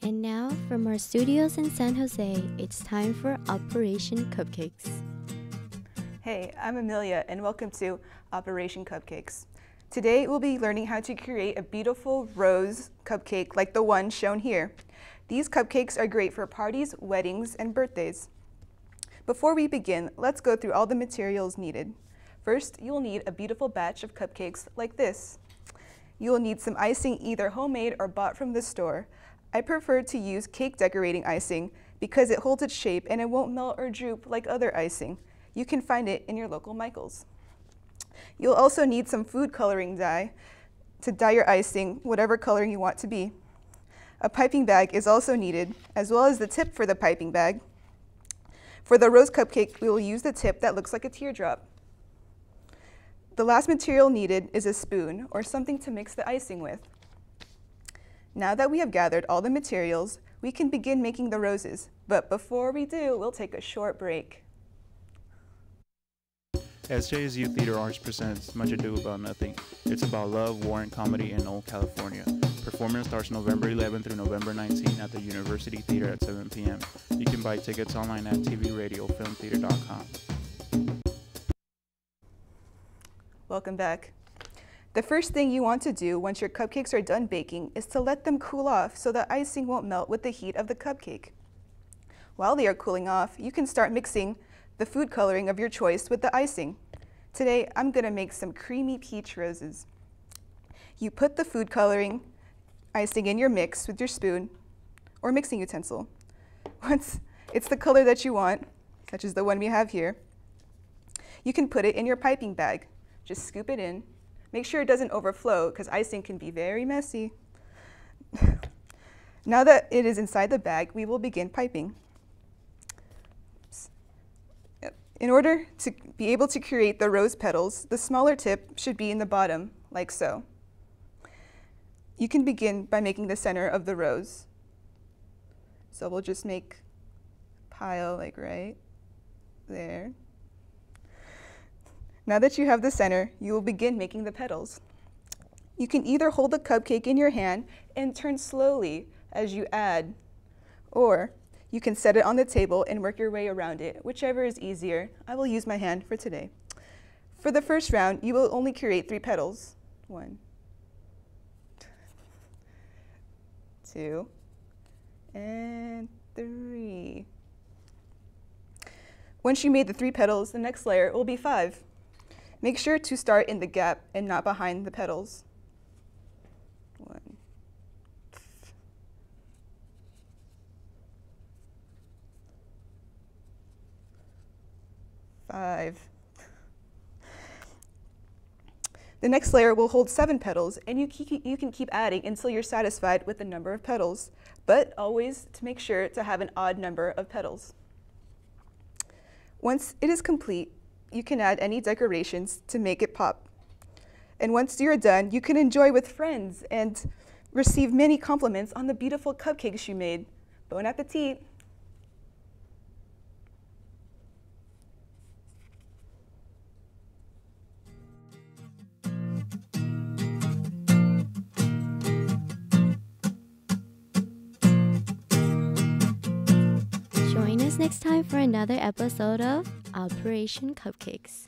And now, from our studios in San Jose, it's time for Operation Cupcakes. Hey, I'm Amelia, and welcome to Operation Cupcakes. Today, we'll be learning how to create a beautiful rose cupcake like the one shown here. These cupcakes are great for parties, weddings, and birthdays. Before we begin, let's go through all the materials needed. First, you'll need a beautiful batch of cupcakes like this. You will need some icing, either homemade or bought from the store. I prefer to use cake decorating icing because it holds its shape and it won't melt or droop like other icing. You can find it in your local Michael's. You'll also need some food coloring dye to dye your icing whatever coloring you want to be. A piping bag is also needed, as well as the tip for the piping bag. For the rose cupcake, we will use the tip that looks like a teardrop. The last material needed is a spoon or something to mix the icing with. Now that we have gathered all the materials, we can begin making the roses. But before we do, we'll take a short break. SJ's Youth Theater Arts presents Much Ado About Nothing. It's about love, war, and comedy in old California. Performance starts November 11 through November 19 at the University Theater at 7 p.m. You can buy tickets online at tvradiofilmtheater.com. Welcome back. The first thing you want to do once your cupcakes are done baking is to let them cool off so the icing won't melt with the heat of the cupcake. While they are cooling off, you can start mixing the food coloring of your choice with the icing. Today, I'm going to make some creamy peach roses. You put the food coloring icing in your mix with your spoon or mixing utensil. Once it's the color that you want, such as the one we have here, you can put it in your piping bag. Just scoop it in. Make sure it doesn't overflow because icing can be very messy. Now that it is inside the bag, we will begin piping. In order to be able to create the rose petals, the smaller tip should be in the bottom, like so. You can begin by making the center of the rose. So we'll just make a pile like right there. Now that you have the center, you will begin making the petals. You can either hold the cupcake in your hand and turn slowly as you add, or you can set it on the table and work your way around it, whichever is easier. I will use my hand for today. For the first round, you will only create 3 petals. 1, 2, and 3. Once you made the 3 petals, the next layer will be 5. Make sure to start in the gap and not behind the petals. 1, 5. The next layer will hold 7 petals, and you can keep adding until you're satisfied with the number of petals, but always to make sure to have an odd number of petals. Once it is complete, you can add any decorations to make it pop. And once you're done, you can enjoy with friends and receive many compliments on the beautiful cupcakes you made. Bon appetit! Join us next time for another episode of Operation Cupcakes.